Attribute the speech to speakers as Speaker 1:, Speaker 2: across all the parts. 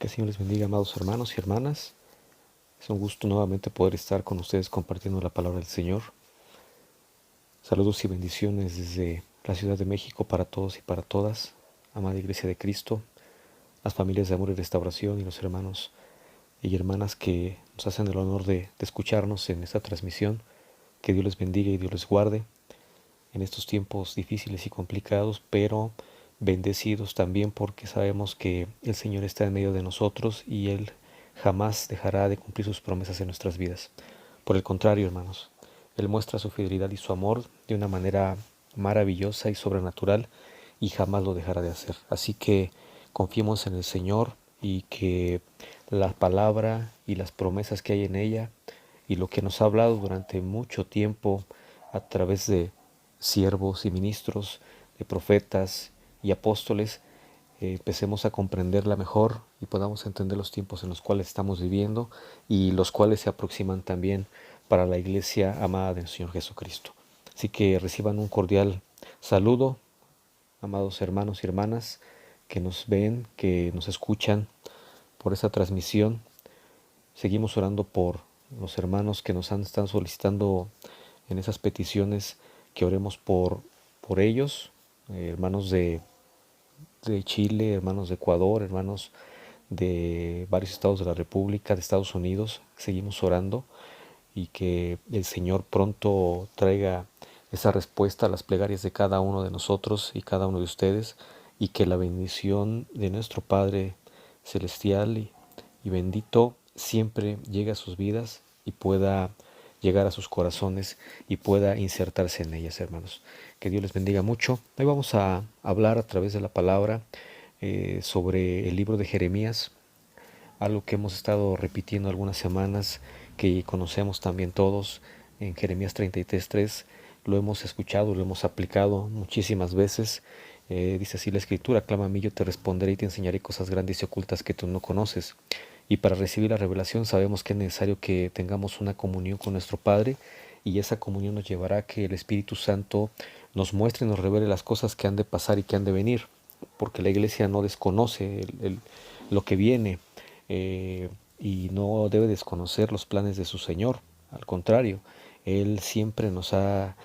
Speaker 1: Que el Señor les bendiga, amados hermanos y hermanas. Es un gusto nuevamente poder estar con ustedes compartiendo la palabra del Señor. Saludos y bendiciones desde la Ciudad de México para todos y para todas, amada Iglesia de Cristo, las familias de Amor y Restauración y los hermanos y hermanas que nos hacen el honor de escucharnos en esta transmisión. Que Dios les bendiga y Dios les guarde en estos tiempos difíciles y complicados, pero bendecidos también porque sabemos que el Señor está en medio de nosotros y Él jamás dejará de cumplir sus promesas en nuestras vidas. Por el contrario, hermanos, Él muestra su fidelidad y su amor de una manera maravillosa y sobrenatural y jamás lo dejará de hacer. Así que confiemos en el Señor y que la palabra y las promesas que hay en ella y lo que nos ha hablado durante mucho tiempo a través de siervos y ministros, de profetas y apóstoles, empecemos a comprenderla mejor y podamos entender los tiempos en los cuales estamos viviendo y los cuales se aproximan también para la iglesia amada del Señor Jesucristo. Así que reciban un cordial saludo, amados hermanos y hermanas que nos ven, que nos escuchan por esta transmisión. Seguimos orando por los hermanos que nos están solicitando en esas peticiones que oremos por ellos, hermanos de Chile, hermanos de Ecuador, hermanos de varios estados de la República, de Estados Unidos. Seguimos orando y que el Señor pronto traiga esa respuesta a las plegarias de cada uno de nosotros y cada uno de ustedes, y que la bendición de nuestro Padre Celestial y bendito siempre llegue a sus vidas y pueda llegar a sus corazones y pueda insertarse en ellas, hermanos. Que Dios les bendiga mucho. Hoy vamos a hablar a través de la palabra sobre el libro de Jeremías, algo que hemos estado repitiendo algunas semanas, que conocemos también todos. En Jeremías 33:3 lo hemos escuchado, lo hemos aplicado muchísimas veces. Dice así la escritura: clama a mí, yo te responderé y te enseñaré cosas grandes y ocultas que tú no conoces. Y para recibir la revelación sabemos que es necesario que tengamos una comunión con nuestro Padre, y esa comunión nos llevará a que el Espíritu Santo nos muestre y nos revele las cosas que han de pasar y que han de venir, porque la iglesia no desconoce lo que viene, y no debe desconocer los planes de su Señor. Al contrario, Él siempre nos ha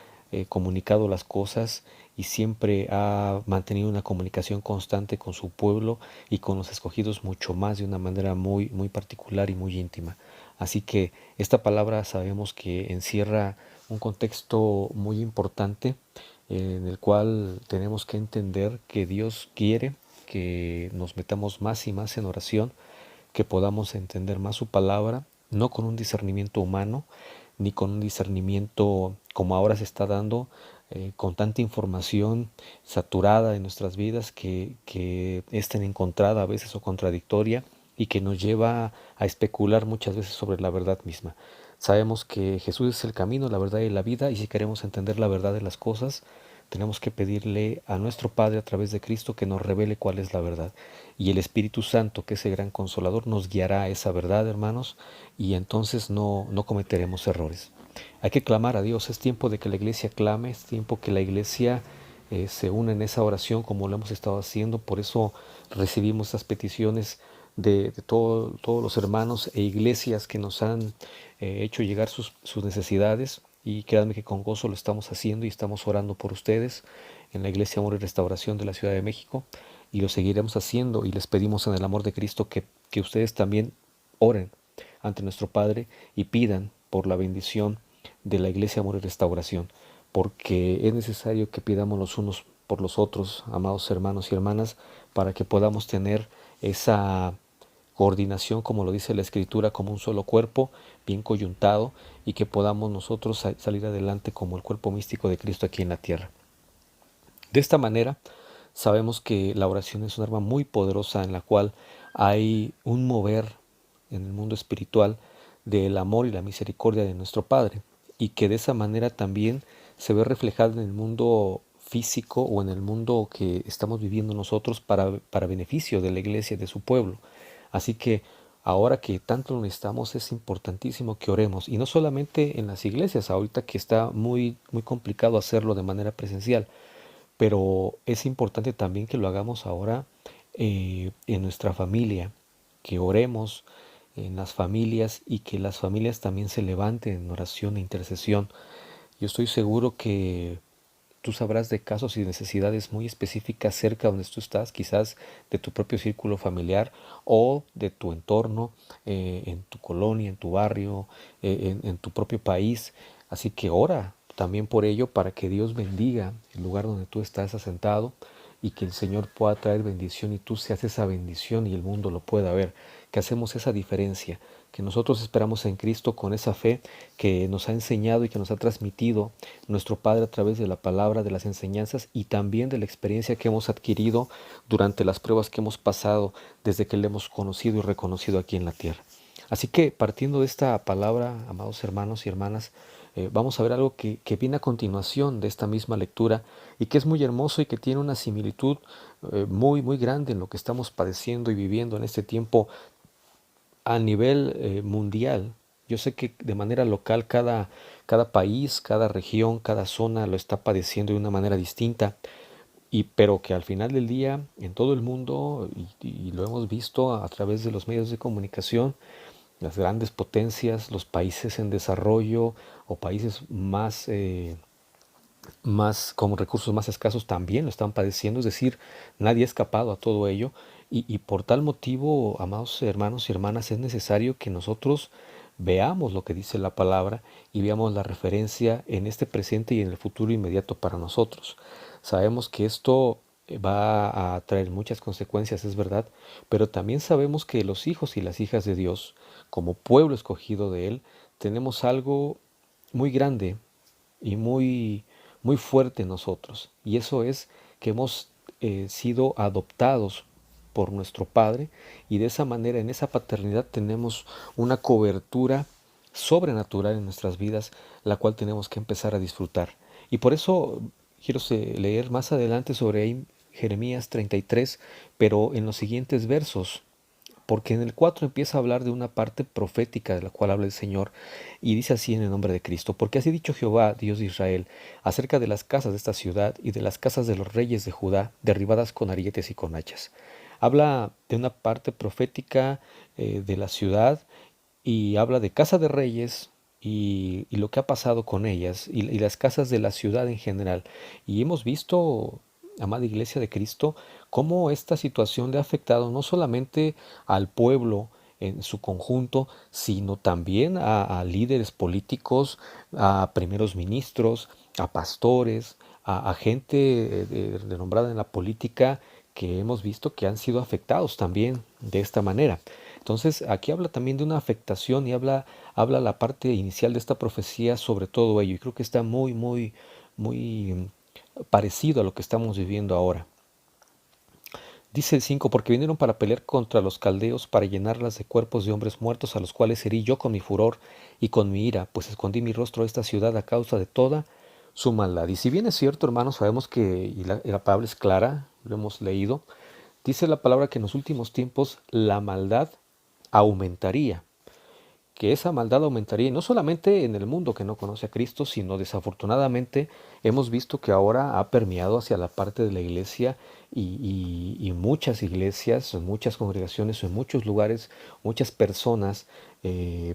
Speaker 1: comunicado las cosas y siempre ha mantenido una comunicación constante con su pueblo y con los escogidos, mucho más, de una manera muy, muy particular y muy íntima. Así que esta palabra sabemos que encierra un contexto muy importante, en el cual tenemos que entender que Dios quiere que nos metamos más y más en oración, que podamos entender más su palabra, no con un discernimiento humano, ni con un discernimiento como ahora se está dando, con tanta información saturada en nuestras vidas que es tan encontrada a veces o contradictoria, y que nos lleva a especular muchas veces sobre la verdad misma. Sabemos que Jesús es el camino, la verdad y la vida, y si queremos entender la verdad de las cosas, tenemos que pedirle a nuestro Padre a través de Cristo que nos revele cuál es la verdad. Y el Espíritu Santo, que es el gran consolador, nos guiará a esa verdad, hermanos, y entonces no cometeremos errores. Hay que clamar a Dios. Es tiempo de que la iglesia clame, es tiempo que la iglesia se una en esa oración como lo hemos estado haciendo. Por eso recibimos estas peticiones de todos los hermanos e iglesias que nos han hecho llegar sus necesidades, y créanme que con gozo lo estamos haciendo y estamos orando por ustedes en la Iglesia Amor y Restauración de la Ciudad de México, y lo seguiremos haciendo, y les pedimos en el amor de Cristo que ustedes también oren ante nuestro Padre y pidan por la bendición de la Iglesia Amor y Restauración, porque es necesario que pidamos los unos por los otros, amados hermanos y hermanas, para que podamos tener esa coordinación, como lo dice la Escritura, como un solo cuerpo, bien coyuntado, y que podamos nosotros salir adelante como el cuerpo místico de Cristo aquí en la tierra. De esta manera, sabemos que la oración es un arma muy poderosa en la cual hay un mover en el mundo espiritual del amor y la misericordia de nuestro Padre, y que de esa manera también se ve reflejada en el mundo físico o en el mundo que estamos viviendo nosotros para beneficio de la iglesia, de su pueblo. Así que ahora que tanto lo necesitamos, es importantísimo que oremos, y no solamente en las iglesias, ahorita que está muy, muy complicado hacerlo de manera presencial, pero es importante también que lo hagamos ahora en nuestra familia, que oremos en las familias y que las familias también se levanten en oración e intercesión. Yo estoy seguro que tú sabrás de casos y necesidades muy específicas cerca donde tú estás, quizás de tu propio círculo familiar o de tu entorno, en tu colonia, en tu barrio, en tu propio país. Así que ora también por ello para que Dios bendiga el lugar donde tú estás asentado y que el Señor pueda traer bendición y tú seas esa bendición y el mundo lo pueda ver, que hacemos esa diferencia, que nosotros esperamos en Cristo con esa fe que nos ha enseñado y que nos ha transmitido nuestro Padre a través de la palabra, de las enseñanzas y también de la experiencia que hemos adquirido durante las pruebas que hemos pasado desde que le hemos conocido y reconocido aquí en la tierra. Así que partiendo de esta palabra, amados hermanos y hermanas, vamos a ver algo que viene a continuación de esta misma lectura y que es muy hermoso y que tiene una similitud muy, muy grande en lo que estamos padeciendo y viviendo en este tiempo a nivel mundial. Yo sé que de manera local cada país, cada región, cada zona lo está padeciendo de una manera distinta, pero que al final del día en todo el mundo, y lo hemos visto a través de los medios de comunicación, las grandes potencias, los países en desarrollo o países más con recursos más escasos también lo están padeciendo, es decir, nadie ha escapado a todo ello y por tal motivo, amados hermanos y hermanas, es necesario que nosotros veamos lo que dice la palabra y veamos la referencia en este presente y en el futuro inmediato para nosotros. Sabemos que esto va a traer muchas consecuencias, es verdad, pero también sabemos que los hijos y las hijas de Dios, como pueblo escogido de Él, tenemos algo muy grande y muy fuerte en nosotros. Y eso es que hemos sido adoptados por nuestro Padre y de esa manera, en esa paternidad, tenemos una cobertura sobrenatural en nuestras vidas, la cual tenemos que empezar a disfrutar. Y por eso quiero leer más adelante sobre ahí Jeremías 33, pero en los siguientes versos, porque en el 4 empieza a hablar de una parte profética de la cual habla el Señor y dice así en el nombre de Cristo: porque así ha dicho Jehová, Dios de Israel, acerca de las casas de esta ciudad y de las casas de los reyes de Judá, derribadas con arietes y con hachas. Habla de una parte profética de la ciudad y habla de casa de reyes y lo que ha pasado con ellas y las casas de la ciudad en general. Y hemos visto, amada Iglesia de Cristo, cómo esta situación le ha afectado no solamente al pueblo en su conjunto, sino también a líderes políticos, a primeros ministros, a pastores, a gente renombrada en la política que hemos visto que han sido afectados también de esta manera. Entonces, aquí habla también de una afectación y habla la parte inicial de esta profecía sobre todo ello. Y creo que está muy parecido a lo que estamos viviendo ahora. Dice el 5: porque vinieron para pelear contra los caldeos, para llenarlas de cuerpos de hombres muertos, a los cuales herí yo con mi furor y con mi ira, pues escondí mi rostro a esta ciudad a causa de toda su maldad. Y si bien es cierto, hermanos, sabemos que y la palabra es clara, lo hemos leído, dice la palabra que en los últimos tiempos la maldad aumentaría, que esa maldad aumentaría, y no solamente en el mundo que no conoce a Cristo, sino desafortunadamente hemos visto que ahora ha permeado hacia la parte de la iglesia y muchas iglesias, muchas congregaciones, en muchos lugares, muchas personas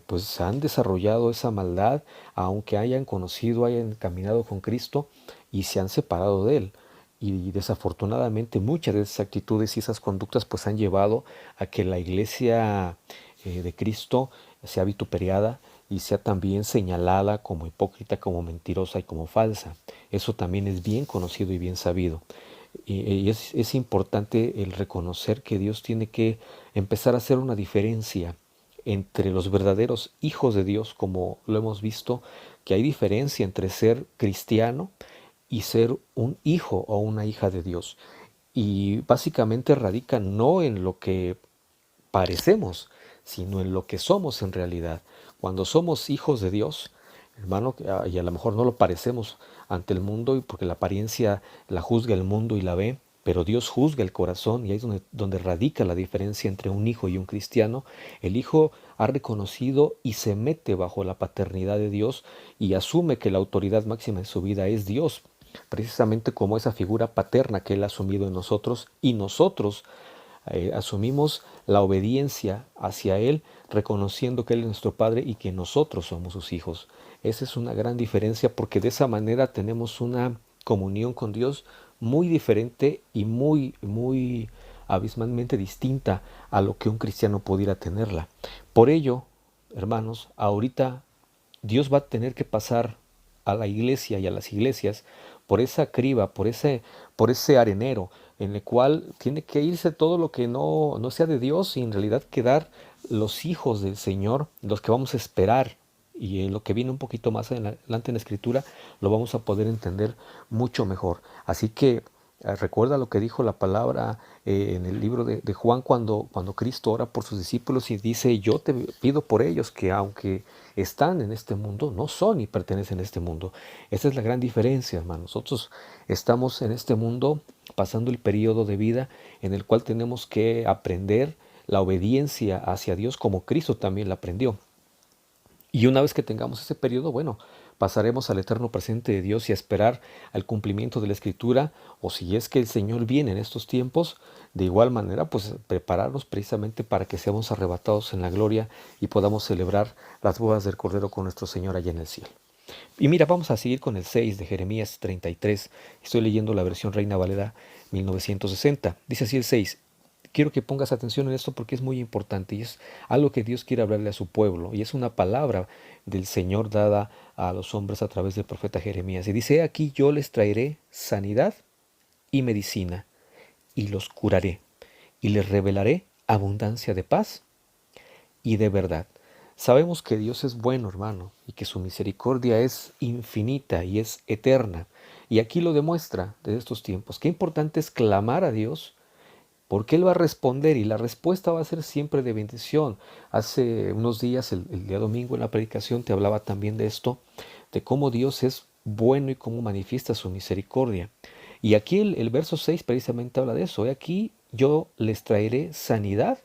Speaker 1: pues han desarrollado esa maldad, aunque hayan conocido, hayan caminado con Cristo y se han separado de Él. Y desafortunadamente muchas de esas actitudes y esas conductas pues han llevado a que la iglesia de Cristo sea vituperiada y sea también señalada como hipócrita, como mentirosa y como falsa. Eso también es bien conocido y bien sabido. Y es importante el reconocer que Dios tiene que empezar a hacer una diferencia entre los verdaderos hijos de Dios, como lo hemos visto, que hay diferencia entre ser cristiano y ser un hijo o una hija de Dios. Y básicamente radica no en lo que parecemos, sino en lo que somos en realidad. Cuando somos hijos de Dios, hermano, y a lo mejor no lo parecemos ante el mundo, porque la apariencia la juzga el mundo y la ve, pero Dios juzga el corazón y ahí es donde radica la diferencia entre un hijo y un cristiano. El hijo ha reconocido y se mete bajo la paternidad de Dios y asume que la autoridad máxima de su vida es Dios, precisamente como esa figura paterna que Él ha asumido en nosotros y nosotros asumimos la obediencia hacia Él, reconociendo que Él es nuestro Padre y que nosotros somos sus hijos. Esa es una gran diferencia porque de esa manera tenemos una comunión con Dios muy diferente y muy abismalmente distinta a lo que un cristiano pudiera tenerla. Por ello, hermanos, ahorita Dios va a tener que pasar a la iglesia y a las iglesias por esa criba, por ese arenero, en el cual tiene que irse todo lo que no sea de Dios y en realidad quedar los hijos del Señor, los que vamos a esperar. Y en lo que viene un poquito más adelante en la escritura lo vamos a poder entender mucho mejor. Así que recuerda lo que dijo la palabra en el libro de Juan cuando Cristo ora por sus discípulos y dice, yo te pido por ellos que aunque están en este mundo, no son y pertenecen a este mundo. Esa es la gran diferencia, hermanos. Nosotros estamos en este mundo pasando el periodo de vida en el cual tenemos que aprender la obediencia hacia Dios como Cristo también la aprendió. Y una vez que tengamos ese periodo, bueno, pasaremos al eterno presente de Dios y a esperar al cumplimiento de la Escritura, o si es que el Señor viene en estos tiempos, de igual manera, pues prepararnos precisamente para que seamos arrebatados en la gloria y podamos celebrar las bodas del Cordero con nuestro Señor allá en el cielo. Y mira, vamos a seguir con el 6 de Jeremías 33. Estoy leyendo la versión Reina Valera 1960. Dice así el 6. Quiero que pongas atención en esto porque es muy importante y es algo que Dios quiere hablarle a su pueblo y es una palabra del Señor dada a los hombres a través del profeta Jeremías. Y dice, aquí yo les traeré sanidad y medicina y los curaré y les revelaré abundancia de paz y de verdad. Sabemos que Dios es bueno, hermano, y que su misericordia es infinita y es eterna. Y aquí lo demuestra desde estos tiempos. Qué importante es clamar a Dios porque Él va a responder y la respuesta va a ser siempre de bendición. Hace unos días, el día domingo en la predicación, te hablaba también de esto, de cómo Dios es bueno y cómo manifiesta su misericordia. Y aquí el verso 6 precisamente habla de eso. Aquí yo les traeré sanidad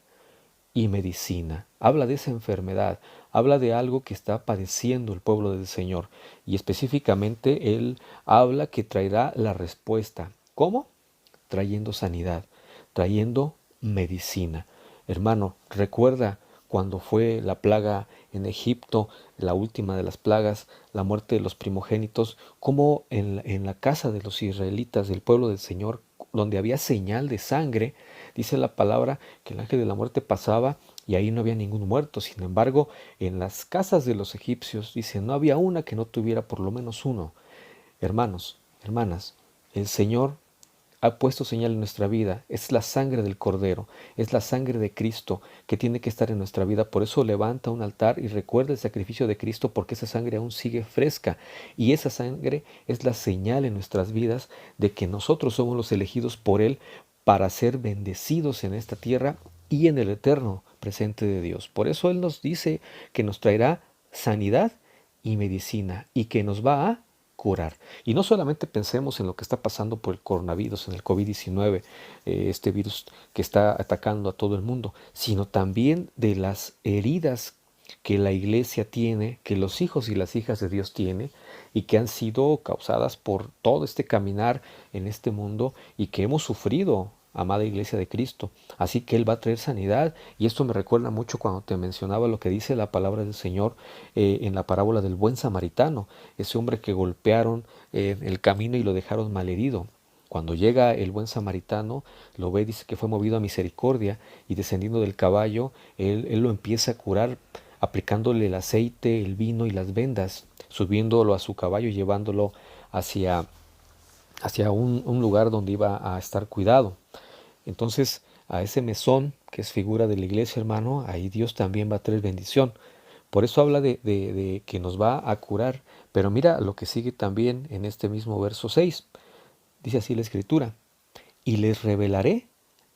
Speaker 1: y medicina. Habla de esa enfermedad, habla de algo que está padeciendo el pueblo del Señor. Y específicamente Él habla que traerá la respuesta. ¿Cómo? Trayendo sanidad, trayendo medicina. Hermano, recuerda cuando fue la plaga en Egipto, la última de las plagas, la muerte de los primogénitos, como en la casa de los israelitas, del pueblo del Señor, donde había señal de sangre, dice la palabra que el ángel de la muerte pasaba y ahí no había ningún muerto. Sin embargo, en las casas de los egipcios, dice, no había una que no tuviera por lo menos uno. Hermanos, hermanas, el Señor ha puesto señal en nuestra vida. Es la sangre del Cordero, es la sangre de Cristo que tiene que estar en nuestra vida. Por eso levanta un altar y recuerda el sacrificio de Cristo porque esa sangre aún sigue fresca. Y esa sangre es la señal en nuestras vidas de que nosotros somos los elegidos por Él para ser bendecidos en esta tierra y en el eterno presente de Dios. Por eso Él nos dice que nos traerá sanidad y medicina y que nos va a curar. Y no solamente pensemos en lo que está pasando por el coronavirus, en el COVID-19, este virus que está atacando a todo el mundo, sino también de las heridas que la iglesia tiene, que los hijos y las hijas de Dios tienen y que han sido causadas por todo este caminar en este mundo y que hemos sufrido, amada iglesia de Cristo. Así que Él va a traer sanidad y esto me recuerda mucho cuando te mencionaba lo que dice la palabra del Señor en la parábola del buen samaritano, ese hombre que golpearon en el camino y lo dejaron malherido. Cuando llega el buen samaritano, lo ve, dice que fue movido a misericordia y descendiendo del caballo, él lo empieza a curar aplicándole el aceite, el vino y las vendas, subiéndolo a su caballo y llevándolo hacia un lugar donde iba a estar cuidado. Entonces, a ese mesón, que es figura de la iglesia, hermano, ahí Dios también va a traer bendición. Por eso habla de que nos va a curar. Pero mira lo que sigue también en este mismo verso 6. Dice así la escritura. Y les revelaré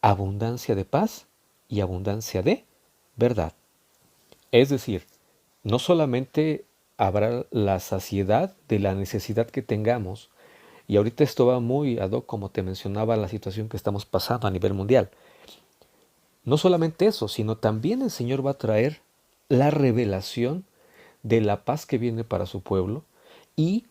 Speaker 1: abundancia de paz y abundancia de verdad. Es decir, no solamente habrá la saciedad de la necesidad que tengamos, y ahorita esto va muy ad hoc, como te mencionaba, la situación que estamos pasando a nivel mundial. No solamente eso, sino también el Señor va a traer la revelación de la paz que viene para su pueblo y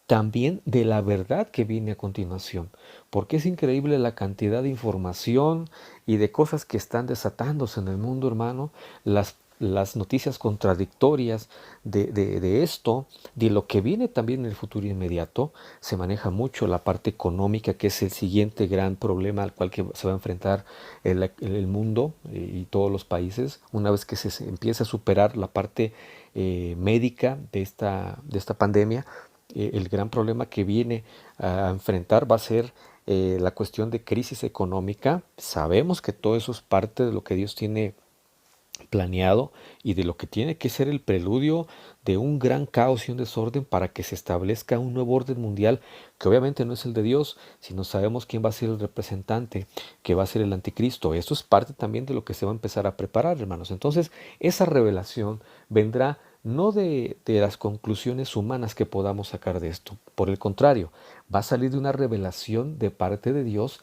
Speaker 1: también de la verdad que viene a continuación, porque es increíble la cantidad de información y de cosas que están desatándose en el mundo, hermano, las noticias contradictorias de esto, de lo que viene también en el futuro inmediato. Se maneja mucho la parte económica, que es el siguiente gran problema al cual se va a enfrentar el mundo y todos los países, una vez que se empiece a superar la parte médica de esta pandemia. El gran problema que viene a enfrentar va a ser la cuestión de crisis económica. Sabemos que todo eso es parte de lo que Dios tiene planeado y de lo que tiene que ser el preludio de un gran caos y un desorden para que se establezca un nuevo orden mundial que obviamente no es el de Dios, sino sabemos quién va a ser el representante, que va a ser el anticristo. Esto es parte también de lo que se va a empezar a preparar, hermanos. Entonces, esa revelación vendrá no de las conclusiones humanas que podamos sacar de esto. Por el contrario, va a salir de una revelación de parte de Dios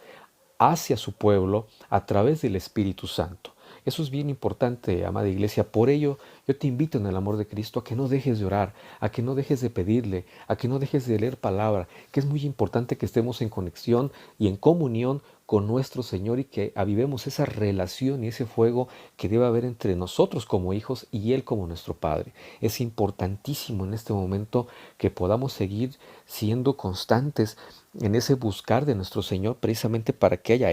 Speaker 1: hacia su pueblo a través del Espíritu Santo. Eso es bien importante, amada iglesia. Por ello, yo te invito en el amor de Cristo a que no dejes de orar, a que no dejes de pedirle, a que no dejes de leer palabra, que es muy importante que estemos en conexión y en comunión con nuestro Señor y que avivemos esa relación y ese fuego que debe haber entre nosotros como hijos y Él como nuestro Padre. Es importantísimo en este momento que podamos seguir siendo constantes en ese buscar de nuestro Señor precisamente para que haya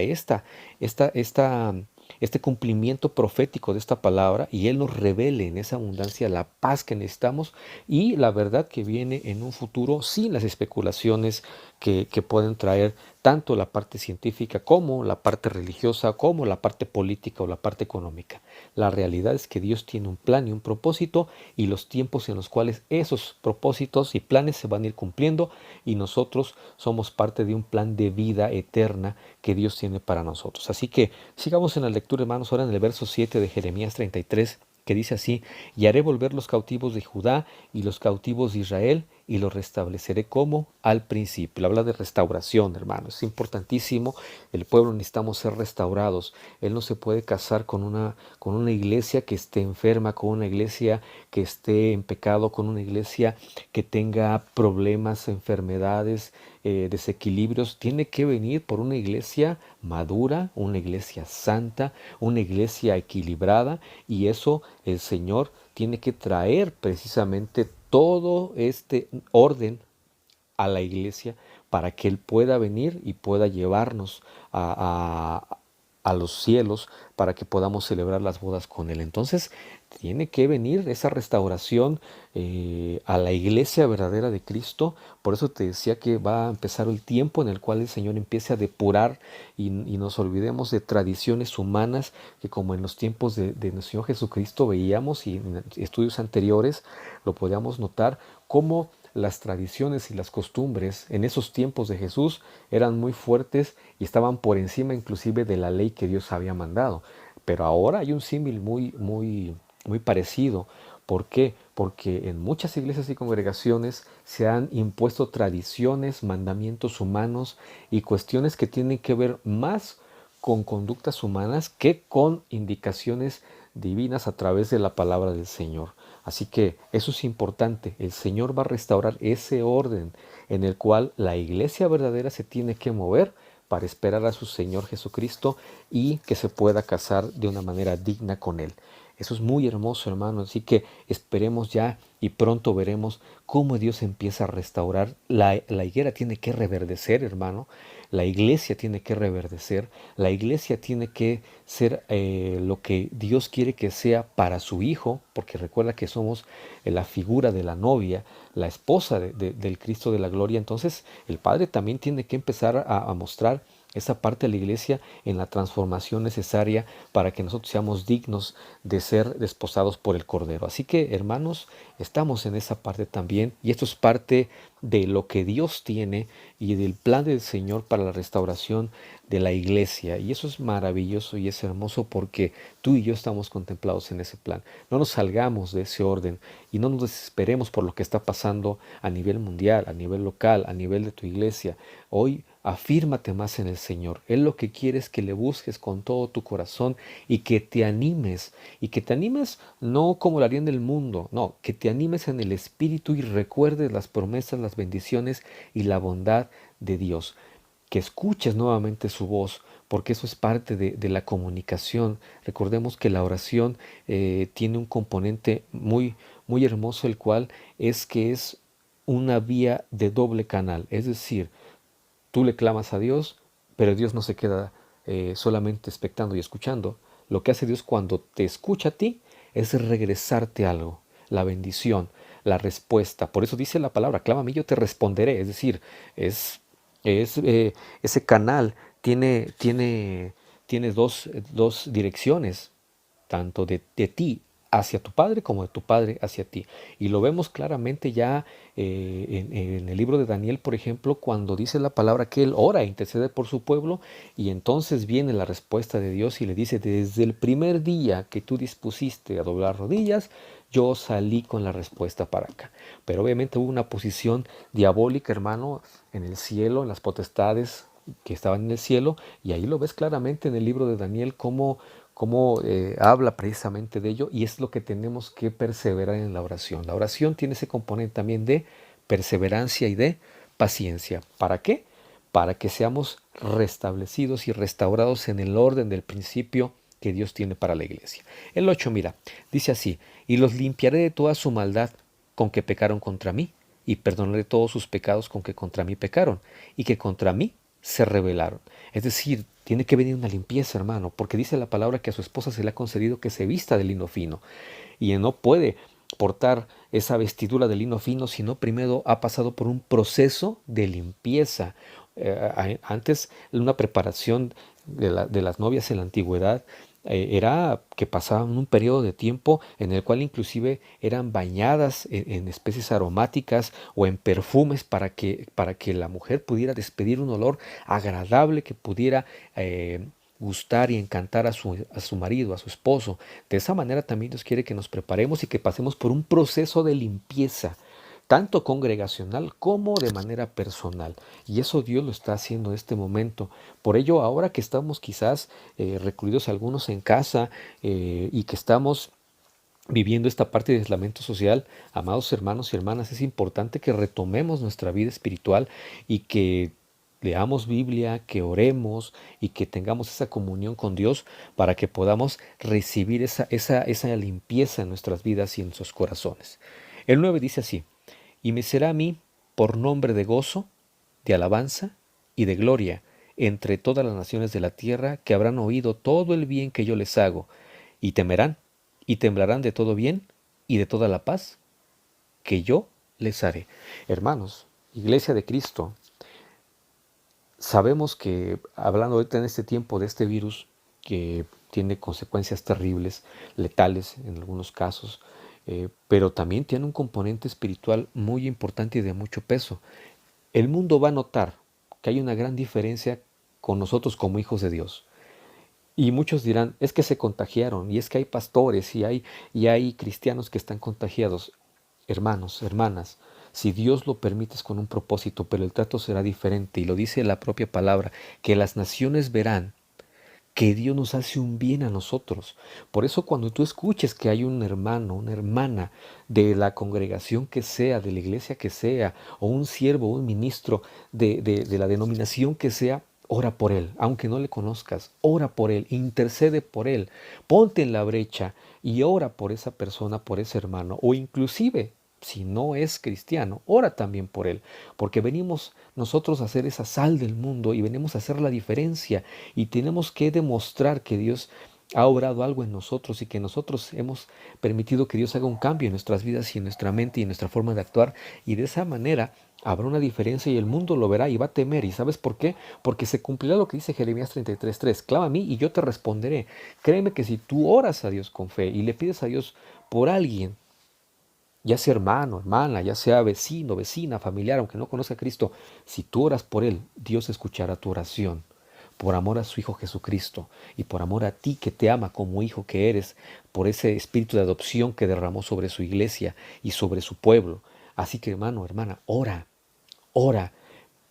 Speaker 1: este cumplimiento profético de esta palabra y Él nos revele en esa abundancia la paz que necesitamos y la verdad que viene en un futuro sin las especulaciones que pueden traer tanto la parte científica como la parte religiosa, como la parte política o la parte económica. La realidad es que Dios tiene un plan y un propósito y los tiempos en los cuales esos propósitos y planes se van a ir cumpliendo y nosotros somos parte de un plan de vida eterna que Dios tiene para nosotros. Así que sigamos en la lectura, hermanos, ahora en el verso 7 de Jeremías 33, que dice así: y haré volver los cautivos de Judá y los cautivos de Israel, y los restableceré como al principio. Habla de restauración, hermanos. Es importantísimo. El pueblo necesitamos ser restaurados. Él no se puede casar con una iglesia que esté enferma, con una iglesia que esté en pecado, con una iglesia que tenga problemas, enfermedades, desequilibrios. Tiene que venir por una iglesia madura, una iglesia santa, una iglesia equilibrada, y eso el Señor tiene que traer precisamente todo este orden a la iglesia para que Él pueda venir y pueda llevarnos a los cielos para que podamos celebrar las bodas con Él. Entonces tiene que venir esa restauración a la iglesia verdadera de Cristo. Por eso te decía que va a empezar el tiempo en el cual el Señor empiece a depurar y nos olvidemos de tradiciones humanas que, como en los tiempos de nuestro Señor Jesucristo veíamos, y en estudios anteriores lo podíamos notar, cómo las tradiciones y las costumbres en esos tiempos de Jesús eran muy fuertes y estaban por encima inclusive de la ley que Dios había mandado. Pero ahora hay un símil muy parecido. ¿Por qué? Porque en muchas iglesias y congregaciones se han impuesto tradiciones, mandamientos humanos y cuestiones que tienen que ver más con conductas humanas que con indicaciones divinas a través de la palabra del Señor. Así que eso es importante. El Señor va a restaurar ese orden en el cual la iglesia verdadera se tiene que mover para esperar a su Señor Jesucristo y que se pueda casar de una manera digna con Él. Eso es muy hermoso, hermano. Así que esperemos ya y pronto veremos cómo Dios empieza a restaurar. La higuera tiene que reverdecer, hermano. La iglesia tiene que reverdecer. La iglesia tiene que ser lo que Dios quiere que sea para su Hijo, porque recuerda que somos la figura de la novia, la esposa del Cristo de la gloria. Entonces el Padre también tiene que empezar a mostrar esa parte de la iglesia en la transformación necesaria para que nosotros seamos dignos de ser desposados por el Cordero. Así que, hermanos, estamos en esa parte también, y esto es parte de lo que Dios tiene y del plan del Señor para la restauración de la iglesia. Y eso es maravilloso y es hermoso porque tú y yo estamos contemplados en ese plan. No nos salgamos de ese orden y no nos desesperemos por lo que está pasando a nivel mundial, a nivel local, a nivel de tu iglesia. Hoy Afírmate más en el Señor. Él lo que quiere es que le busques con todo tu corazón y que te animes. Y que te animes no como lo harían del mundo, no, que te animes en el Espíritu y recuerdes las promesas, las bendiciones y la bondad de Dios. Que escuches nuevamente su voz, porque eso es parte de la comunicación. Recordemos que la oración tiene un componente muy hermoso, el cual es que es una vía de doble canal. Es decir, tú le clamas a Dios, pero Dios no se queda solamente expectando y escuchando. Lo que hace Dios cuando te escucha a ti es regresarte algo, la bendición, la respuesta. Por eso dice la palabra, clámame y yo te responderé. Es decir, es, ese canal tiene dos direcciones, tanto de ti hacia tu padre como de tu padre hacia ti. Y lo vemos claramente ya en el libro de Daniel, por ejemplo, cuando dice la palabra que él ora e intercede por su pueblo, y entonces viene la respuesta de Dios y le dice: desde el primer día que tú dispusiste a doblar rodillas, yo salí con la respuesta para acá. Pero obviamente hubo una posición diabólica, hermano, en el cielo, en las potestades que estaban en el cielo, y ahí lo ves claramente en el libro de Daniel cómo habla precisamente de ello, y es lo que tenemos que perseverar en la oración. La oración tiene ese componente también de perseverancia y de paciencia. ¿Para qué? Para que seamos restablecidos y restaurados en el orden del principio que Dios tiene para la iglesia. El 8, mira, dice así: y los limpiaré de toda su maldad con que pecaron contra mí, y perdonaré todos sus pecados con que contra mí pecaron, y que contra mí se rebelaron. Es decir, tiene que venir una limpieza, hermano, porque dice la palabra que a su esposa se le ha concedido que se vista de lino fino, y no puede portar esa vestidura de lino fino si no primero ha pasado por un proceso de limpieza. Antes, una preparación de las novias en la antigüedad era que pasaban un periodo de tiempo en el cual inclusive eran bañadas en especies aromáticas o en perfumes para que la mujer pudiera despedir un olor agradable que pudiera gustar y encantar a su marido, a su esposo. De esa manera también Dios quiere que nos preparemos y que pasemos por un proceso de limpieza, tanto congregacional como de manera personal. Y eso Dios lo está haciendo en este momento. Por ello, ahora que estamos quizás recluidos algunos en casa y que estamos viviendo esta parte de aislamiento social, amados hermanos y hermanas, es importante que retomemos nuestra vida espiritual y que leamos Biblia, que oremos y que tengamos esa comunión con Dios para que podamos recibir esa limpieza en nuestras vidas y en nuestros corazones. El 9 dice así: y me será a mí por nombre de gozo, de alabanza y de gloria entre todas las naciones de la tierra, que habrán oído todo el bien que yo les hago, y temerán y temblarán de todo bien y de toda la paz que yo les haré. Hermanos, Iglesia de Cristo, sabemos que, hablando ahorita en este tiempo de este virus que tiene consecuencias terribles, letales en algunos casos, pero también tiene un componente espiritual muy importante y de mucho peso. El mundo va a notar que hay una gran diferencia con nosotros como hijos de Dios. Y muchos dirán: es que se contagiaron, y es que hay pastores y hay cristianos que están contagiados. Hermanos, hermanas, si Dios lo permite es con un propósito, pero el trato será diferente, y lo dice la propia palabra, que las naciones verán que Dios nos hace un bien a nosotros. Por eso, cuando tú escuches que hay un hermano, una hermana de la congregación que sea, de la iglesia que sea, o un siervo, un ministro de la denominación que sea, ora por él, aunque no le conozcas, ora por él, intercede por él, ponte en la brecha y ora por esa persona, por ese hermano, o inclusive, si no es cristiano, ora también por él, porque venimos nosotros a hacer esa sal del mundo y venimos a hacer la diferencia, y tenemos que demostrar que Dios ha obrado algo en nosotros y que nosotros hemos permitido que Dios haga un cambio en nuestras vidas y en nuestra mente y en nuestra forma de actuar, y de esa manera habrá una diferencia y el mundo lo verá y va a temer. ¿Y sabes por qué? Porque se cumplirá lo que dice Jeremías 33:3: clama a mí y yo te responderé. Créeme que si tú oras a Dios con fe y le pides a Dios por alguien, ya sea hermano, hermana, ya sea vecino, vecina, familiar, aunque no conozca a Cristo, si tú oras por él, Dios escuchará tu oración. Por amor a su Hijo Jesucristo y por amor a ti, que te ama como hijo que eres, por ese espíritu de adopción que derramó sobre su iglesia y sobre su pueblo. Así que, hermano, hermana, ora, ora.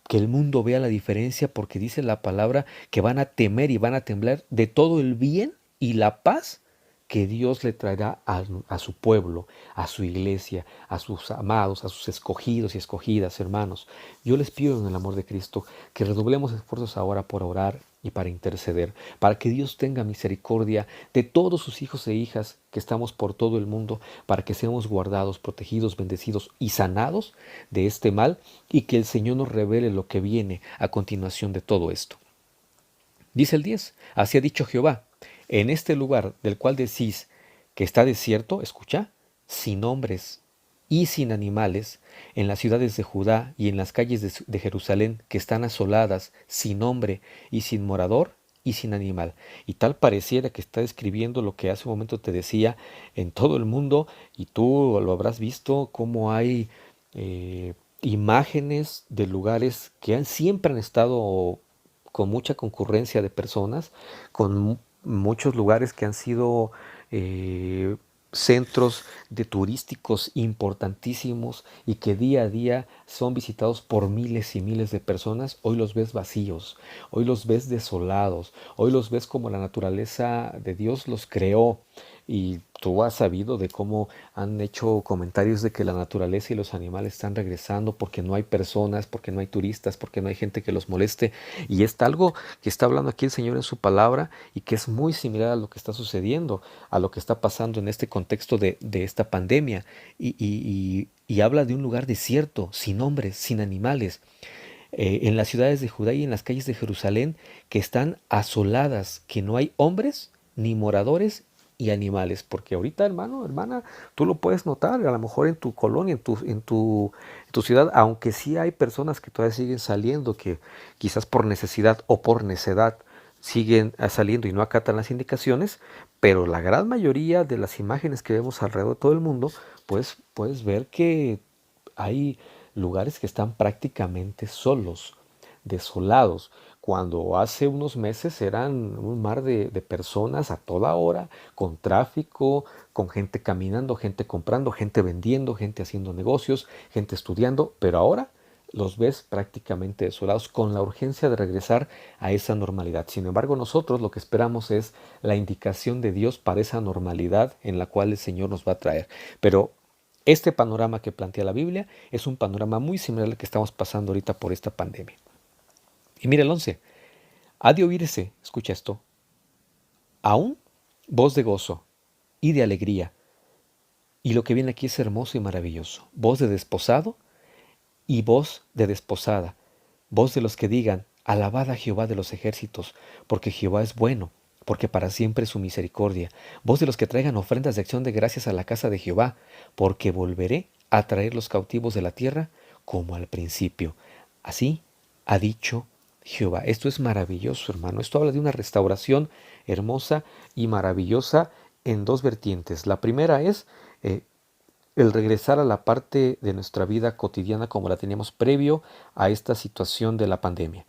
Speaker 1: que el mundo vea la diferencia, porque dice la palabra que van a temer y van a temblar de todo el bien y la paz que Dios le traerá a su pueblo, a su iglesia, a sus amados, a sus escogidos y escogidas, hermanos. Yo les pido en el amor de Cristo que redoblemos esfuerzos ahora por orar y para interceder, para que Dios tenga misericordia de todos sus hijos e hijas que estamos por todo el mundo, para que seamos guardados, protegidos, bendecidos y sanados de este mal, y que el Señor nos revele lo que viene a continuación de todo esto. Dice el 10, así ha dicho Jehová, en este lugar del cual decís que está desierto, escucha, sin hombres y sin animales, en las ciudades de Judá y en las calles de Jerusalén que están asoladas, sin hombre y sin morador y sin animal. Y tal pareciera que está describiendo lo que hace un momento te decía en todo el mundo, y tú lo habrás visto, cómo hay imágenes de lugares que siempre han estado con mucha concurrencia de personas, con muchos lugares que han sido eh, centros de turísticos importantísimos y que día a día son visitados por miles y miles de personas. Hoy los ves vacíos, hoy los ves desolados, hoy los ves como la naturaleza de Dios los creó. Y tú has sabido de cómo han hecho comentarios de que la naturaleza y los animales están regresando porque no hay personas, porque no hay turistas, porque no hay gente que los moleste. Y es algo que está hablando aquí el Señor en su palabra y que es muy similar a lo que está sucediendo, a lo que está pasando en este contexto de esta pandemia. Y habla de un lugar desierto, sin hombres, sin animales, en las ciudades de Judá y en las calles de Jerusalén, que están asoladas, que no hay hombres ni moradores y animales, porque ahorita, hermano, hermana, tú lo puedes notar, a lo mejor en tu colonia, en tu ciudad, aunque sí hay personas que todavía siguen saliendo, que quizás por necesidad o por necedad siguen saliendo y no acatan las indicaciones, pero la gran mayoría de las imágenes que vemos alrededor de todo el mundo, pues puedes ver que hay lugares que están prácticamente solos, desolados, cuando hace unos meses eran un mar de personas a toda hora, con tráfico, con gente caminando, gente comprando, gente vendiendo, gente haciendo negocios, gente estudiando, pero ahora los ves prácticamente desolados, con la urgencia de regresar a esa normalidad. Sin embargo, nosotros lo que esperamos es la indicación de Dios para esa normalidad en la cual el Señor nos va a traer. Pero este panorama que plantea la Biblia es un panorama muy similar al que estamos pasando ahorita por esta pandemia. Y mira el 11. Ha de oírse, escucha esto, aún voz de gozo y de alegría. Y lo que viene aquí es hermoso y maravilloso. Voz de desposado y voz de desposada. Voz de los que digan, alabad a Jehová de los ejércitos, porque Jehová es bueno, porque para siempre es su misericordia. Voz de los que traigan ofrendas de acción de gracias a la casa de Jehová, porque volveré a traer los cautivos de la tierra como al principio. Así ha dicho Jehová. Esto es maravilloso, hermano. Esto habla de una restauración hermosa y maravillosa en dos vertientes. La primera es el regresar a la parte de nuestra vida cotidiana como la teníamos previo a esta situación de la pandemia,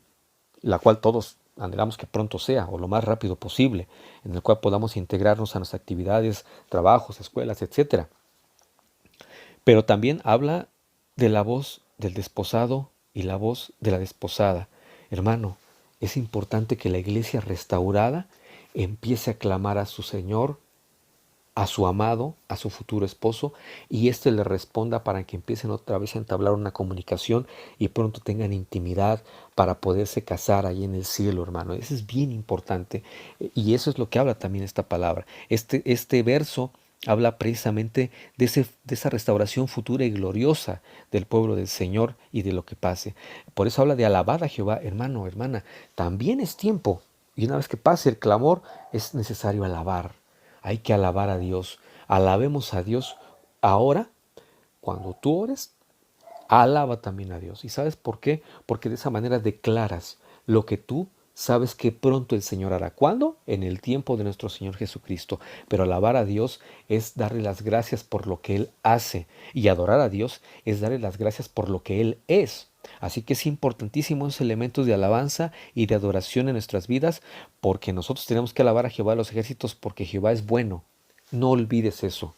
Speaker 1: la cual todos anhelamos que pronto sea o lo más rápido posible, en el cual podamos integrarnos a nuestras actividades, trabajos, escuelas, etcétera. Pero también habla de la voz del desposado y la voz de la desposada. Hermano, es importante que la iglesia restaurada empiece a clamar a su Señor, a su amado, a su futuro esposo, y éste le responda para que empiecen otra vez a entablar una comunicación y pronto tengan intimidad para poderse casar ahí en el cielo, hermano. Eso es bien importante, y eso es lo que habla también esta palabra. Este verso habla precisamente de esa restauración futura y gloriosa del pueblo del Señor y de lo que pase. Por eso habla de alabar a Jehová, hermano, hermana. También es tiempo, y una vez que pase el clamor, es necesario alabar. Hay que alabar a Dios. Alabemos a Dios ahora. Cuando tú ores, alaba también a Dios. ¿Y sabes por qué? Porque de esa manera declaras lo que tú sabes que pronto el Señor hará. ¿Cuándo? En el tiempo de nuestro Señor Jesucristo. Pero alabar a Dios es darle las gracias por lo que Él hace. Y adorar a Dios es darle las gracias por lo que Él es. Así que es importantísimo esos elementos de alabanza y de adoración en nuestras vidas, porque nosotros tenemos que alabar a Jehová de los ejércitos, porque Jehová es bueno. No olvides eso.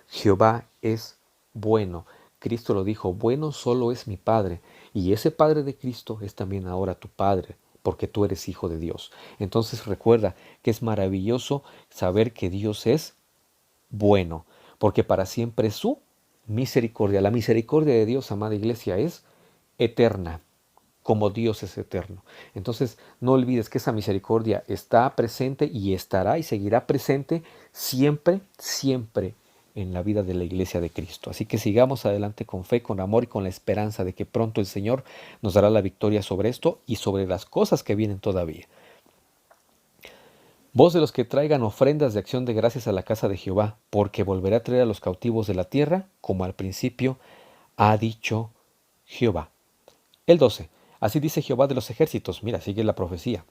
Speaker 1: Jehová es bueno. Cristo lo dijo, bueno solo es mi Padre, y ese Padre de Cristo es también ahora tu Padre, porque tú eres hijo de Dios. Entonces recuerda que es maravilloso saber que Dios es bueno, porque para siempre es su misericordia. La misericordia de Dios, amada iglesia, es eterna, como Dios es eterno. Entonces, no olvides que esa misericordia está presente y estará y seguirá presente siempre, siempre en la vida de la iglesia de Cristo. Así que sigamos adelante con fe, con amor y con la esperanza de que pronto el Señor nos dará la victoria sobre esto y sobre las cosas que vienen todavía. Voz de los que traigan ofrendas de acción de gracias a la casa de Jehová, porque volverá a traer a los cautivos de la tierra, como al principio ha dicho Jehová. El 12. Así dice Jehová de los ejércitos. Mira, sigue la profecía.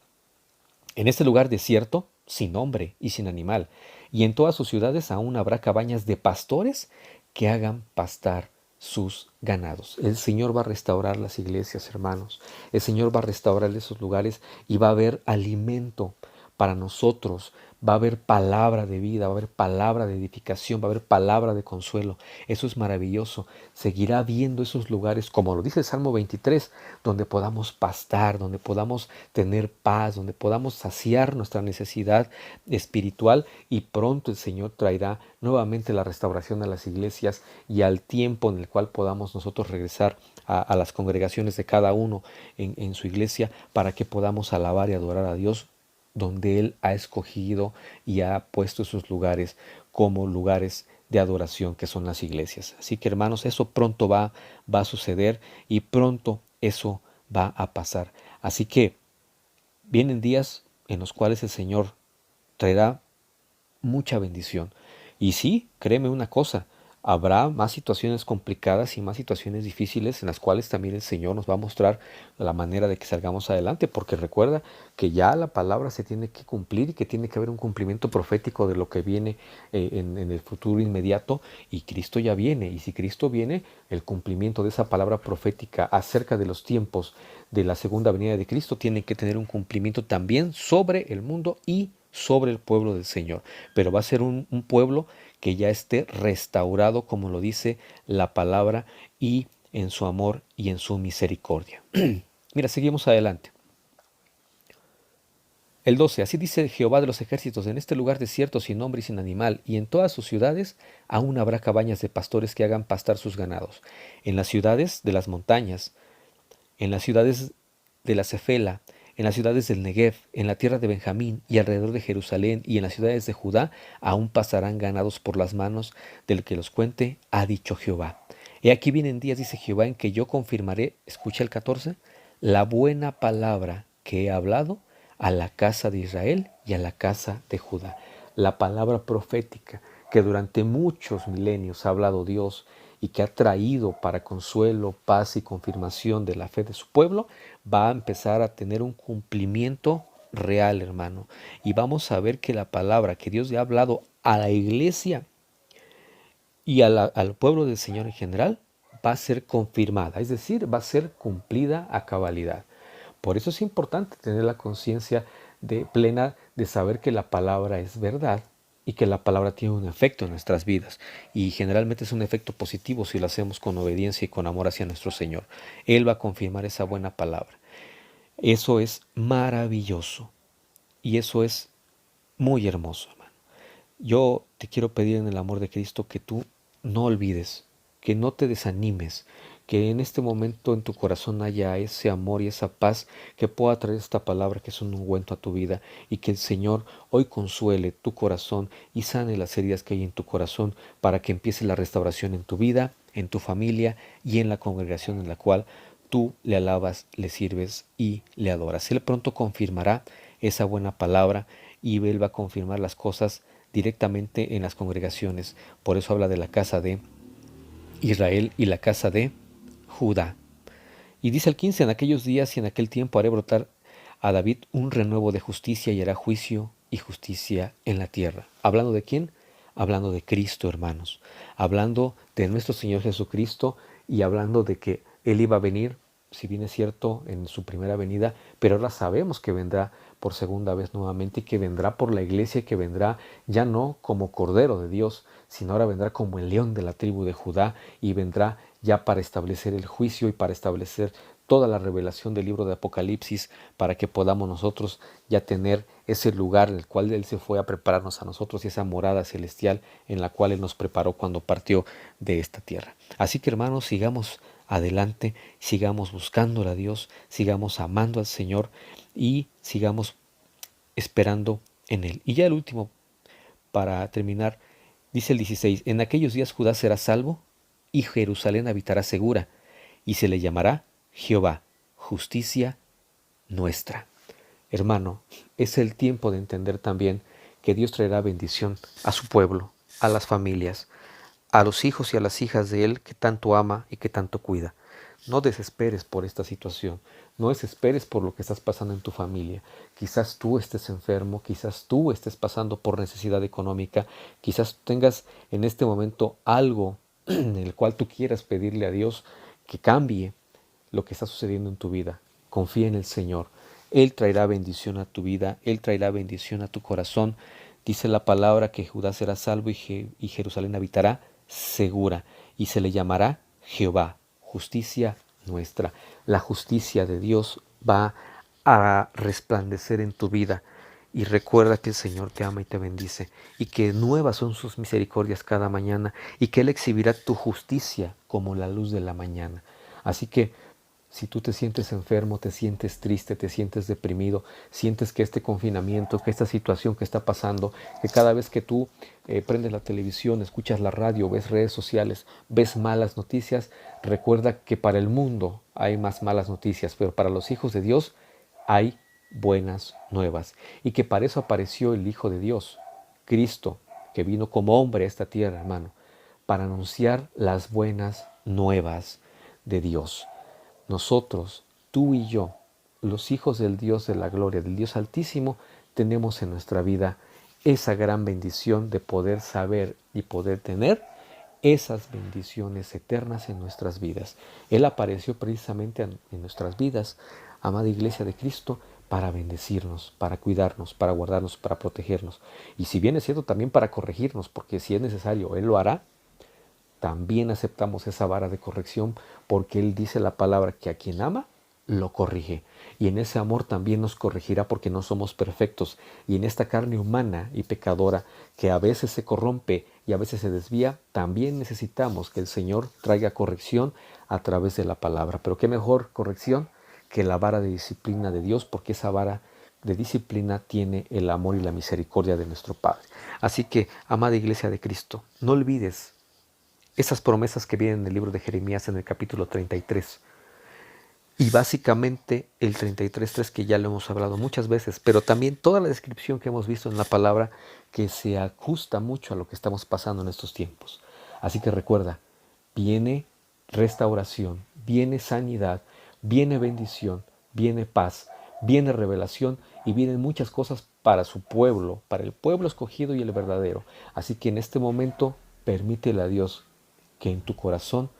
Speaker 1: En este lugar desierto, sin hombre y sin animal, y en todas sus ciudades aún habrá cabañas de pastores que hagan pastar sus ganados. El Señor va a restaurar las iglesias, hermanos. El Señor va a restaurar esos lugares y va a haber alimento para nosotros. Va a haber palabra de vida, va a haber palabra de edificación, va a haber palabra de consuelo. Eso es maravilloso. Seguirá habiendo esos lugares, como lo dice el Salmo 23, donde podamos pastar, donde podamos tener paz, donde podamos saciar nuestra necesidad espiritual, y pronto el Señor traerá nuevamente la restauración a las iglesias y al tiempo en el cual podamos nosotros regresar a las congregaciones de cada uno en su iglesia, para que podamos alabar y adorar a Dios donde Él ha escogido y ha puesto esos lugares como lugares de adoración, que son las iglesias. Así que, hermanos, eso pronto va a suceder y pronto eso va a pasar. Así que vienen días en los cuales el Señor traerá mucha bendición. Y sí, créeme una cosa, habrá más situaciones complicadas y más situaciones difíciles en las cuales también el Señor nos va a mostrar la manera de que salgamos adelante, porque recuerda que ya la palabra se tiene que cumplir y que tiene que haber un cumplimiento profético de lo que viene en el futuro inmediato, y Cristo ya viene. Y si Cristo viene, el cumplimiento de esa palabra profética acerca de los tiempos de la segunda venida de Cristo tiene que tener un cumplimiento también sobre el mundo y sobre el pueblo del Señor. Pero va a ser un pueblo que ya esté restaurado, como lo dice la palabra, y en su amor y en su misericordia. Mira, seguimos adelante. El 12. Así dice Jehová de los ejércitos: en este lugar desierto, sin hombre y sin animal, y en todas sus ciudades aún habrá cabañas de pastores que hagan pastar sus ganados. En las ciudades de las montañas, en las ciudades de la Cefela, en las ciudades del Negev, en la tierra de Benjamín y alrededor de Jerusalén y en las ciudades de Judá, aún pasarán ganados por las manos del que los cuente, ha dicho Jehová. He aquí vienen días, dice Jehová, en que yo confirmaré, escucha el 14, la buena palabra que he hablado a la casa de Israel y a la casa de Judá. La palabra profética que durante muchos milenios ha hablado Dios y que ha traído para consuelo, paz y confirmación de la fe de su pueblo, va a empezar a tener un cumplimiento real, hermano. Y vamos a ver que la palabra que Dios le ha hablado a la iglesia y al pueblo del Señor en general va a ser confirmada, es decir, va a ser cumplida a cabalidad. Por eso es importante tener la conciencia plena de saber que la palabra es verdad y que la palabra tiene un efecto en nuestras vidas. Y generalmente es un efecto positivo si lo hacemos con obediencia y con amor hacia nuestro Señor. Él va a confirmar esa buena palabra. Eso es maravilloso y eso es muy hermoso, hermano. Yo te quiero pedir en el amor de Cristo que tú no olvides, que no te desanimes, que en este momento en tu corazón haya ese amor y esa paz que pueda traer esta palabra que es un ungüento a tu vida, y que el Señor hoy consuele tu corazón y sane las heridas que hay en tu corazón, para que empiece la restauración en tu vida, en tu familia y en la congregación en la cual tú le alabas, le sirves y le adoras. Él pronto confirmará esa buena palabra y Él va a confirmar las cosas directamente en las congregaciones. Por eso habla de la casa de Israel y la casa de Judá. Y dice el 15, en aquellos días y en aquel tiempo haré brotar a David un renuevo de justicia y hará juicio y justicia en la tierra. ¿Hablando de quién? Hablando de Cristo, hermanos. Hablando de nuestro Señor Jesucristo y hablando de que Él iba a venir, si bien es cierto, en su primera venida, pero ahora sabemos que vendrá por segunda vez nuevamente y que vendrá por la iglesia, que vendrá ya no como Cordero de Dios, sino ahora vendrá como el león de la tribu de Judá y vendrá ya para establecer el juicio y para establecer toda la revelación del libro de Apocalipsis, para que podamos nosotros ya tener ese lugar en el cual Él se fue a prepararnos a nosotros y esa morada celestial en la cual Él nos preparó cuando partió de esta tierra. Así que hermanos, sigamos adelante, sigamos buscándole a Dios, sigamos amando al Señor y sigamos esperando en Él. Y ya el último, para terminar, dice el 16, en aquellos días Judá será salvo y Jerusalén habitará segura y se le llamará Jehová, justicia nuestra. Hermano, es el tiempo de entender también que Dios traerá bendición a su pueblo, a las familias, a los hijos y a las hijas de Él que tanto ama y que tanto cuida. No desesperes por esta situación, no desesperes por lo que estás pasando en tu familia. Quizás tú estés enfermo, quizás tú estés pasando por necesidad económica, quizás tengas en este momento algo en el cual tú quieras pedirle a Dios que cambie lo que está sucediendo en tu vida. Confía en el Señor. Él traerá bendición a tu vida, Él traerá bendición a tu corazón. Dice la palabra que Judá será salvo y Jerusalén habitará segura y se le llamará Jehová, justicia nuestra. La justicia de Dios va a resplandecer en tu vida. Y recuerda que el Señor te ama y te bendice, y que nuevas son sus misericordias cada mañana, y que Él exhibirá tu justicia como la luz de la mañana. Así que si tú te sientes enfermo, te sientes triste, te sientes deprimido, sientes que este confinamiento, que esta situación que está pasando, que cada vez que tú prendes la televisión, escuchas la radio, ves redes sociales, ves malas noticias, recuerda que para el mundo hay más malas noticias, pero para los hijos de Dios hay buenas nuevas. Y que para eso apareció el Hijo de Dios, Cristo, que vino como hombre a esta tierra, hermano, para anunciar las buenas nuevas de Dios. Nosotros, tú y yo, los hijos del Dios de la gloria, del Dios Altísimo, tenemos en nuestra vida esa gran bendición de poder saber y poder tener esas bendiciones eternas en nuestras vidas. Él apareció precisamente en nuestras vidas, amada Iglesia de Cristo, para bendecirnos, para cuidarnos, para guardarnos, para protegernos. Y si bien es cierto, también para corregirnos, porque si es necesario, Él lo hará. También aceptamos esa vara de corrección porque Él dice la palabra que a quien ama, lo corrige. Y en ese amor también nos corregirá porque no somos perfectos. Y en esta carne humana y pecadora que a veces se corrompe y a veces se desvía, también necesitamos que el Señor traiga corrección a través de la palabra. Pero qué mejor corrección que la vara de disciplina de Dios, porque esa vara de disciplina tiene el amor y la misericordia de nuestro Padre. Así que, amada Iglesia de Cristo, no olvides esas promesas que vienen en el libro de Jeremías en el capítulo 33. Y básicamente el 33.3, que ya lo hemos hablado muchas veces, pero también toda la descripción que hemos visto en la palabra que se ajusta mucho a lo que estamos pasando en estos tiempos. Así que recuerda, viene restauración, viene sanidad, viene bendición, viene paz, viene revelación y vienen muchas cosas para su pueblo, para el pueblo escogido y el verdadero. Así que en este momento permítele a Dios que en tu corazón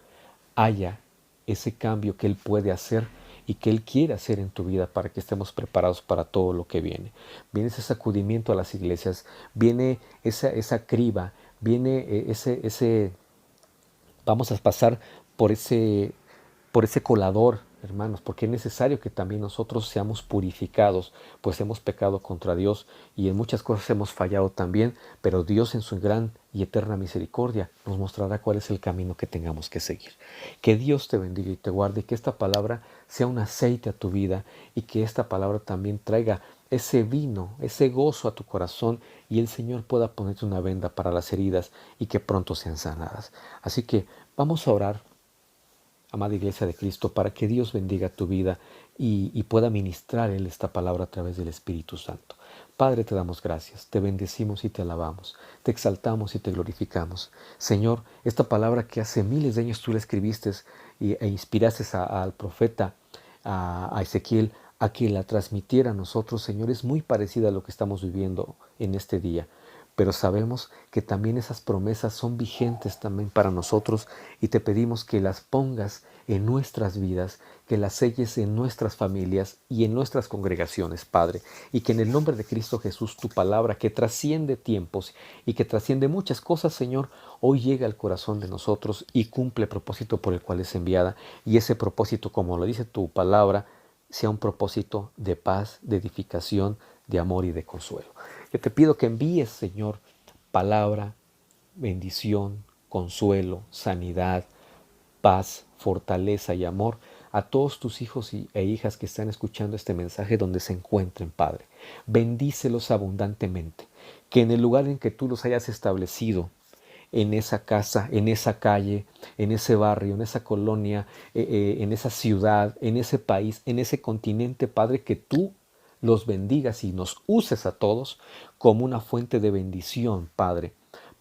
Speaker 1: haya ese cambio que Él puede hacer y que Él quiere hacer en tu vida para que estemos preparados para todo lo que viene. Viene ese sacudimiento a las iglesias, viene esa criba, viene vamos a pasar por ese colador, hermanos, porque es necesario que también nosotros seamos purificados, pues hemos pecado contra Dios y en muchas cosas hemos fallado también, pero Dios en su gran y eterna misericordia nos mostrará cuál es el camino que tengamos que seguir. Que Dios te bendiga y te guarde, que esta palabra sea un aceite a tu vida y que esta palabra también traiga ese vino, ese gozo a tu corazón y el Señor pueda ponerte una venda para las heridas y que pronto sean sanadas. Así que vamos a orar, amada Iglesia de Cristo, para que Dios bendiga tu vida y pueda ministrar Él esta palabra a través del Espíritu Santo. Padre, te damos gracias, te bendecimos y te alabamos, te exaltamos y te glorificamos. Señor, esta palabra que hace miles de años tú la escribiste e inspiraste al profeta, a Ezequiel, a que la transmitiera a nosotros, Señor, es muy parecida a lo que estamos viviendo en este día. pero sabemos que también esas promesas son vigentes también para nosotros y te pedimos que las pongas en nuestras vidas, que las selles en nuestras familias y en nuestras congregaciones, Padre, y que en el nombre de Cristo Jesús tu palabra, que trasciende tiempos y que trasciende muchas cosas, Señor, hoy llega al corazón de nosotros y cumple el propósito por el cual es enviada, y ese propósito, como lo dice tu palabra, sea un propósito de paz, de edificación, de amor y de consuelo. Yo te pido que envíes, Señor, palabra, bendición, consuelo, sanidad, paz, fortaleza y amor a todos tus hijos e hijas que están escuchando este mensaje donde se encuentren, Padre. Bendícelos abundantemente, que en el lugar en que tú los hayas establecido, en esa casa, en esa calle, en ese barrio, en esa colonia, en esa ciudad, en ese país, en ese continente, Padre, que tú los bendigas y nos uses a todos como una fuente de bendición, Padre,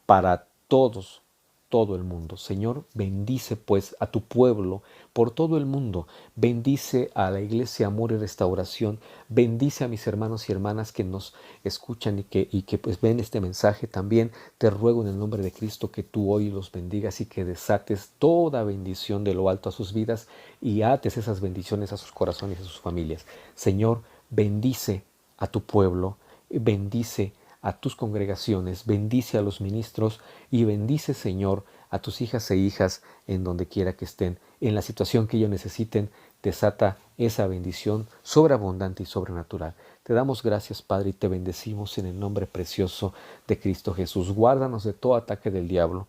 Speaker 1: para todos, todo el mundo. Señor, bendice pues a tu pueblo por todo el mundo. Bendice a la Iglesia Amor y Restauración. Bendice a mis hermanos y hermanas que nos escuchan y que pues ven este mensaje también. Te ruego en el nombre de Cristo que tú hoy los bendigas y que desates toda bendición de lo alto a sus vidas y ates esas bendiciones a sus corazones y a sus familias. Señor, bendice a tu pueblo, bendice a tus congregaciones, bendice a los ministros y bendice, Señor, a tus hijas e hijas en donde quiera que estén, en la situación que ellos necesiten, desata esa bendición sobreabundante y sobrenatural. Te damos gracias, Padre, y te bendecimos en el nombre precioso de Cristo Jesús. Guárdanos de todo ataque del diablo,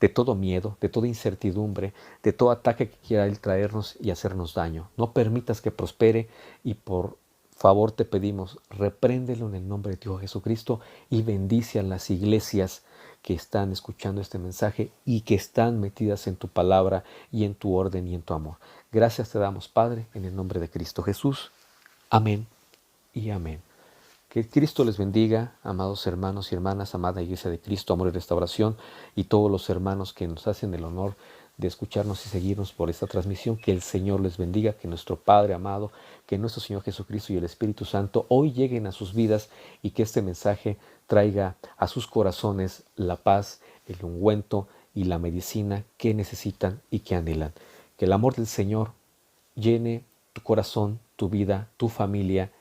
Speaker 1: de todo miedo, de toda incertidumbre, de todo ataque que quiera él traernos y hacernos daño. No permitas que prospere y por favor te pedimos, repréndelo en el nombre de Dios Jesucristo y bendice a las iglesias que están escuchando este mensaje y que están metidas en tu palabra y en tu orden y en tu amor. Gracias te damos, Padre, en el nombre de Cristo Jesús. Amén y amén. Que Cristo les bendiga, amados hermanos y hermanas, amada Iglesia de Cristo, Amor y Restauración, y todos los hermanos que nos hacen el honor de escucharnos y seguirnos por esta transmisión. Que el Señor les bendiga, que nuestro Padre amado, que nuestro Señor Jesucristo y el Espíritu Santo hoy lleguen a sus vidas y que este mensaje traiga a sus corazones la paz, el ungüento y la medicina que necesitan y que anhelan. Que el amor del Señor llene tu corazón, tu vida, tu familia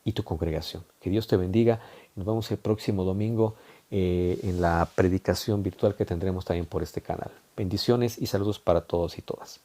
Speaker 1: y tu congregación. Que Dios te bendiga. Nos vemos el próximo domingo en la predicación virtual que tendremos también por este canal. Bendiciones y saludos para todos y todas.